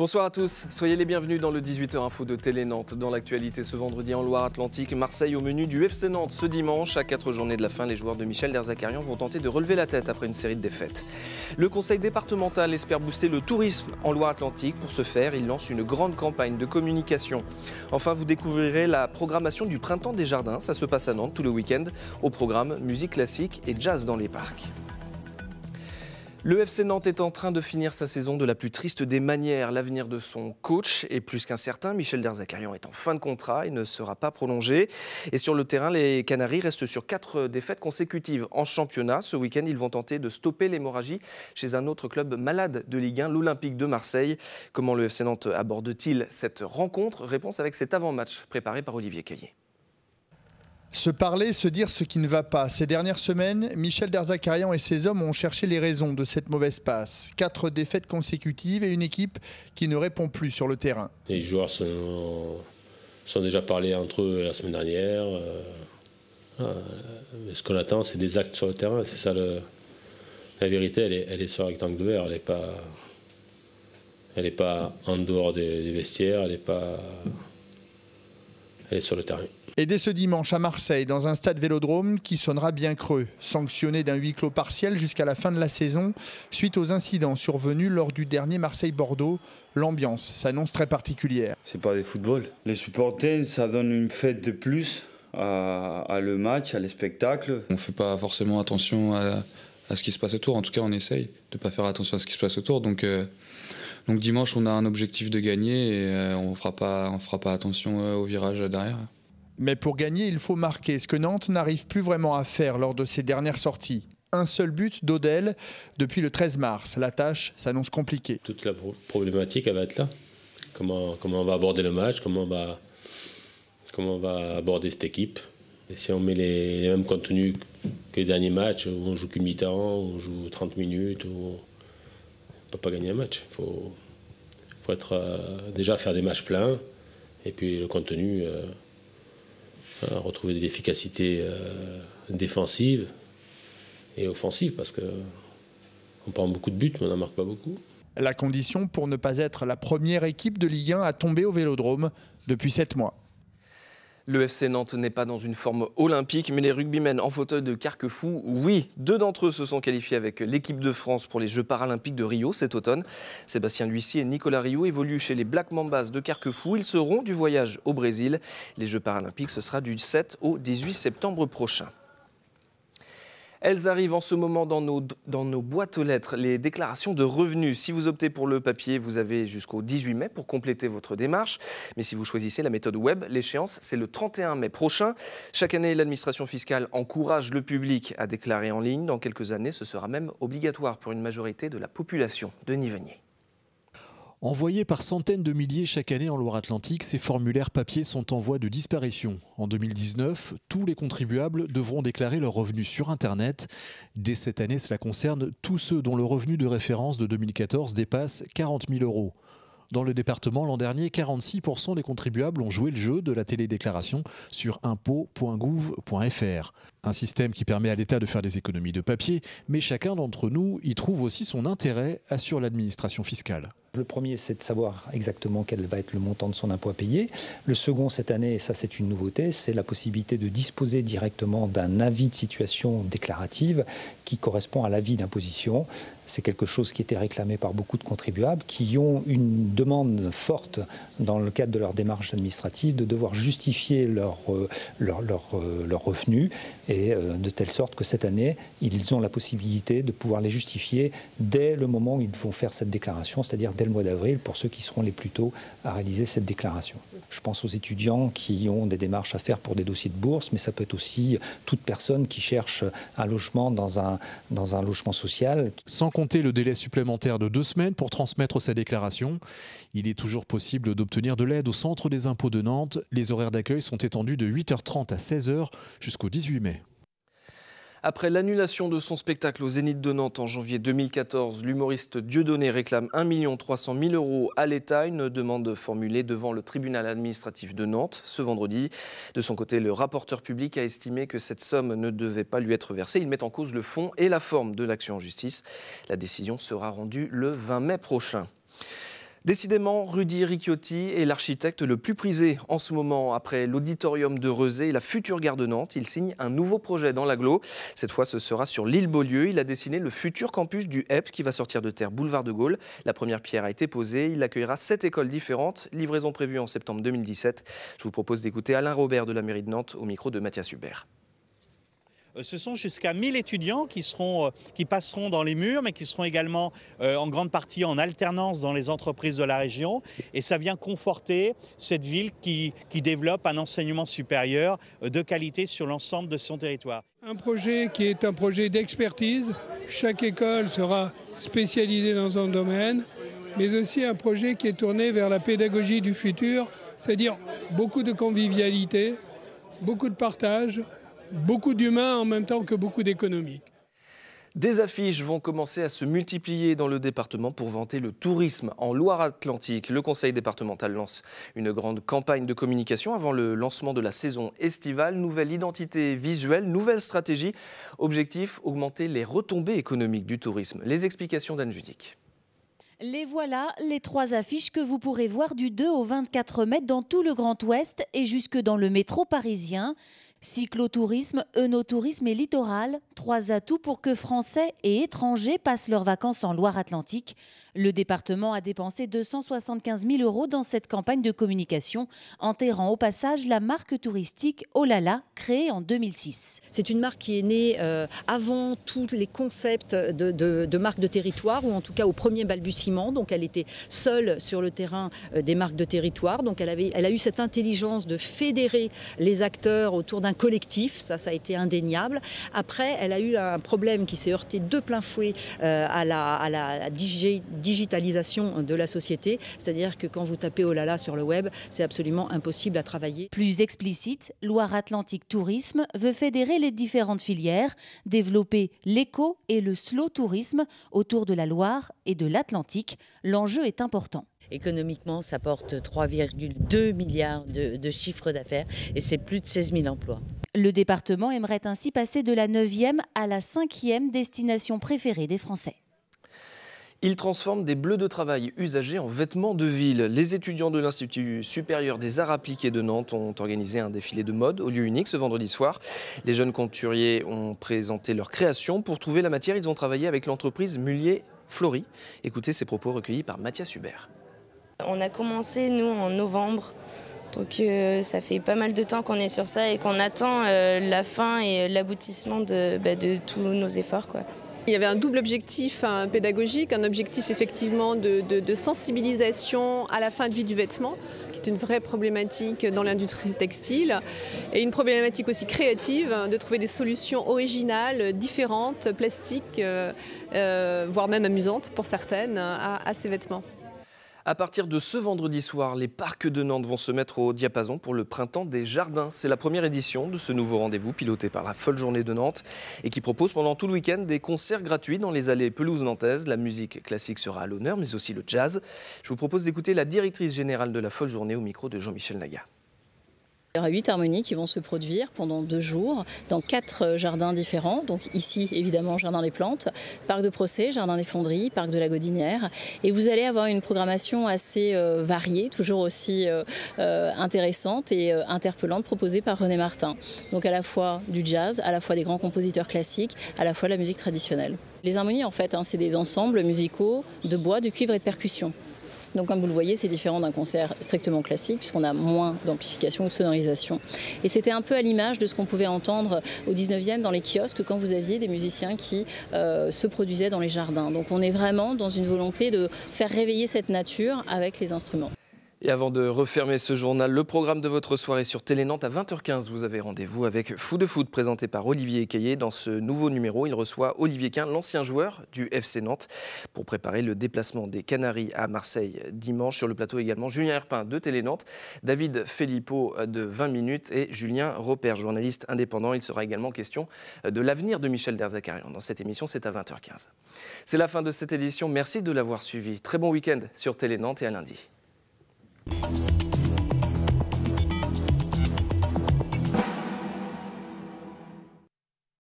Bonsoir à tous, soyez les bienvenus dans le 18h Info de Télé Nantes. Dans l'actualité ce vendredi en Loire-Atlantique, Marseille au menu du FC Nantes. Ce dimanche, à 4 journées de la fin, les joueurs de Michel Derzakarian vont tenter de relever la tête après une série de défaites. Le conseil départemental espère booster le tourisme en Loire-Atlantique. Pour ce faire, il lance une grande campagne de communication. Enfin, vous découvrirez la programmation du Printemps des Jardins. Ça se passe à Nantes tout le week-end. Au programme, musique classique et jazz dans les parcs. Le FC Nantes est en train de finir sa saison de la plus triste des manières. L'avenir de son coach est plus qu'incertain. Michel Derzakarian est en fin de contrat, il ne sera pas prolongé. Et sur le terrain, les Canaries restent sur 4 défaites consécutives en championnat. Ce week-end, ils vont tenter de stopper l'hémorragie chez un autre club malade de Ligue 1, l'Olympique de Marseille. Comment le FC Nantes aborde-t-il cette rencontre? Réponse avec cet avant-match préparé par Olivier Caillé. Se parler, se dire ce qui ne va pas. Ces dernières semaines, Michel Derzakarian et ses hommes ont cherché les raisons de cette mauvaise passe. 4 défaites consécutives et une équipe qui ne répond plus sur le terrain. Les joueurs sont déjà parlé entre eux la semaine dernière. Mais ce qu'on attend, c'est des actes sur le terrain. C'est ça la vérité, elle est sur le rectangle de verre. Elle n'est pas en dehors des vestiaires, elle est sur le terrain. Et dès ce dimanche à Marseille, dans un stade Vélodrome qui sonnera bien creux, sanctionné d'un huis clos partiel jusqu'à la fin de la saison, suite aux incidents survenus lors du dernier Marseille-Bordeaux, l'ambiance s'annonce très particulière. C'est pas des football. Les supporters, ça donne une fête de plus à le match, à les spectacles. On ne fait pas forcément attention à ce qui se passe autour. En tout cas, on essaye de ne pas faire attention à ce qui se passe autour. Donc dimanche, on a un objectif de gagner et on fera pas attention au virage derrière. Mais pour gagner, il faut marquer, ce que Nantes n'arrive plus vraiment à faire lors de ses dernières sorties. Un seul but d'Odel depuis le 13 mars. La tâche s'annonce compliquée. Toute la problématique, elle va être là. Comment on va aborder le match, comment on va aborder cette équipe. Et si on met les mêmes contenus que les derniers matchs, où on joue qu'une mi-temps, où on joue 30 minutes, où on ne peut pas gagner un match. Il faut déjà faire des matchs pleins, et puis le contenu... retrouver de l'efficacité défensive et offensive parce qu'on prend beaucoup de buts mais on n'en marque pas beaucoup. La condition pour ne pas être la première équipe de Ligue 1 à tomber au Vélodrome depuis 7 mois. Le FC Nantes n'est pas dans une forme olympique, mais les rugbymen en fauteuil de Carquefou, oui. 2 d'entre eux se sont qualifiés avec l'équipe de France pour les Jeux paralympiques de Rio cet automne. Sébastien L'Huissier et Nicolas Rio évoluent chez les Black Mambas de Carquefou. Ils seront du voyage au Brésil. Les Jeux paralympiques, ce sera du 7 au 18 septembre prochain. Elles arrivent en ce moment dans nos boîtes aux lettres, les déclarations de revenus. Si vous optez pour le papier, vous avez jusqu'au 18 mai pour compléter votre démarche. Mais si vous choisissez la méthode web, l'échéance, c'est le 31 mai prochain. Chaque année, l'administration fiscale encourage le public à déclarer en ligne. Dans quelques années, ce sera même obligatoire pour une majorité de la population. Denis Vanier. Envoyés par centaines de milliers chaque année en Loire-Atlantique, ces formulaires papier sont en voie de disparition. En 2019, tous les contribuables devront déclarer leurs revenus sur Internet. Dès cette année, cela concerne tous ceux dont le revenu de référence de 2014 dépasse 40 000 €. Dans le département, l'an dernier, 46% des contribuables ont joué le jeu de la télédéclaration sur impôts.gouv.fr. Un système qui permet à l'État de faire des économies de papier, mais chacun d'entre nous y trouve aussi son intérêt, assure l'administration fiscale. Le premier, c'est de savoir exactement quel va être le montant de son impôt à payer. Le second, cette année, et ça c'est une nouveauté, c'est la possibilité de disposer directement d'un avis de situation déclarative qui correspond à l'avis d'imposition. C'est quelque chose qui était réclamé par beaucoup de contribuables qui ont une demande forte dans le cadre de leur démarche administrative de devoir justifier leurs revenus et de telle sorte que cette année, ils ont la possibilité de pouvoir les justifier dès le moment où ils vont faire cette déclaration, c'est-à-dire dès le mois d'avril pour ceux qui seront les plus tôt à réaliser cette déclaration. Je pense aux étudiants qui ont des démarches à faire pour des dossiers de bourse, mais ça peut être aussi toute personne qui cherche un logement dans un logement social. Sans compter le délai supplémentaire de 2 semaines pour transmettre sa déclaration, il est toujours possible d'obtenir de l'aide au Centre des impôts de Nantes. Les horaires d'accueil sont étendus de 8h30 à 16h jusqu'au 18 mai. Après l'annulation de son spectacle au Zénith de Nantes en janvier 2014, l'humoriste Dieudonné réclame 1 300 000 € à l'État, une demande formulée devant le tribunal administratif de Nantes ce vendredi. De son côté, le rapporteur public a estimé que cette somme ne devait pas lui être versée. Il met en cause le fond et la forme de l'action en justice. La décision sera rendue le 20 mai prochain. Décidément, Rudy Ricciotti est l'architecte le plus prisé en ce moment. Après l'auditorium de Rezé et la future gare de Nantes, il signe un nouveau projet dans l'agglo. Cette fois, ce sera sur l'île Beaulieu. Il a dessiné le futur campus du HEP qui va sortir de terre boulevard de Gaulle. La première pierre a été posée. Il accueillera 7 écoles différentes. Livraison prévue en septembre 2017. Je vous propose d'écouter Alain Robert de la mairie de Nantes au micro de Mathias Hubert. Ce sont jusqu'à 1000 étudiants qui passeront dans les murs, mais qui seront également en grande partie en alternance dans les entreprises de la région. Et ça vient conforter cette ville qui développe un enseignement supérieur de qualité sur l'ensemble de son territoire. Un projet qui est un projet d'expertise. Chaque école sera spécialisée dans un domaine, mais aussi un projet qui est tourné vers la pédagogie du futur, c'est-à-dire beaucoup de convivialité, beaucoup de partage, beaucoup d'humains en même temps que beaucoup d'économiques. Des affiches vont commencer à se multiplier dans le département pour vanter le tourisme en Loire-Atlantique. Le conseil départemental lance une grande campagne de communication avant le lancement de la saison estivale. Nouvelle identité visuelle, nouvelle stratégie. Objectif, augmenter les retombées économiques du tourisme. Les explications d'Anne Judic. Les voilà, les 3 affiches que vous pourrez voir du 2 au 24 mai dans tout le Grand Ouest et jusque dans le métro parisien. Cyclotourisme, œnotourisme et littoral, 3 atouts pour que Français et étrangers passent leurs vacances en Loire-Atlantique. Le département a dépensé 275 000 € dans cette campagne de communication, enterrant au passage la marque touristique Olala, créée en 2006. C'est une marque qui est née avant tous les concepts de marque de territoire, ou en tout cas au premier balbutiement. Donc elle était seule sur le terrain des marques de territoire. Donc elle a eu cette intelligence de fédérer les acteurs autour d'un collectif, ça a été indéniable. Après, elle a eu un problème qui s'est heurté de plein fouet à la digitalisation de la société, c'est-à-dire que quand vous tapez Olala sur le web, c'est absolument impossible à travailler. Plus explicite, Loire-Atlantique Tourisme veut fédérer les différentes filières, développer l'éco et le slow tourisme autour de la Loire et de l'Atlantique. L'enjeu est important. Économiquement, ça porte 3,2 milliards de chiffre d'affaires et c'est plus de 16 000 emplois. Le département aimerait ainsi passer de la 9e à la 5e destination préférée des Français. Il transforme des bleus de travail usagés en vêtements de ville. Les étudiants de l'Institut supérieur des arts appliqués de Nantes ont organisé un défilé de mode au lieu unique ce vendredi soir. Les jeunes couturiers ont présenté leur création. Pour trouver la matière, ils ont travaillé avec l'entreprise Mullier Flory. Écoutez ces propos recueillis par Mathias Hubert. On a commencé, nous, en novembre. Donc ça fait pas mal de temps qu'on est sur ça et qu'on attend la fin et l'aboutissement de tous nos efforts, quoi. Il y avait un double objectif pédagogique, un objectif effectivement de sensibilisation à la fin de vie du vêtement, qui est une vraie problématique dans l'industrie textile, et une problématique aussi créative, de trouver des solutions originales, différentes, plastiques, voire même amusantes pour certaines, à ces vêtements. À partir de ce vendredi soir, les parcs de Nantes vont se mettre au diapason pour le printemps des jardins. C'est la première édition de ce nouveau rendez-vous piloté par la Folle Journée de Nantes et qui propose pendant tout le week-end des concerts gratuits dans les allées pelouses nantaises. La musique classique sera à l'honneur, mais aussi le jazz. Je vous propose d'écouter la directrice générale de la Folle Journée au micro de Jean-Michel Naga. Il y aura 8 harmonies qui vont se produire pendant 2 jours dans 4 jardins différents. Donc ici, évidemment, Jardin des Plantes, Parc de Procès, Jardin des Fonderies, Parc de la Gaudinière. Et vous allez avoir une programmation assez variée, toujours aussi intéressante et interpellante, proposée par René Martin. Donc à la fois du jazz, à la fois des grands compositeurs classiques, à la fois de la musique traditionnelle. Les harmonies, en fait, c'est des ensembles musicaux de bois, de cuivre et de percussion. Donc comme vous le voyez, c'est différent d'un concert strictement classique puisqu'on a moins d'amplification ou de sonorisation. Et c'était un peu à l'image de ce qu'on pouvait entendre au 19e dans les kiosques quand vous aviez des musiciens qui se produisaient dans les jardins. Donc on est vraiment dans une volonté de faire réveiller cette nature avec les instruments. Et avant de refermer ce journal, le programme de votre soirée sur Télé Nantes à 20h15. Vous avez rendez-vous avec Fou de Foot présenté par Olivier Ecaillé. Dans ce nouveau numéro, il reçoit Olivier Quin, l'ancien joueur du FC Nantes, pour préparer le déplacement des Canaries à Marseille dimanche. Sur le plateau également, Julien Herpin de Télé Nantes, David Filippo de 20 minutes et Julien Robert, journaliste indépendant. Il sera également question de l'avenir de Michel Derzakarian. Dans cette émission, c'est à 20h15. C'est la fin de cette édition. Merci de l'avoir suivi. Très bon week-end sur Télé Nantes et à lundi.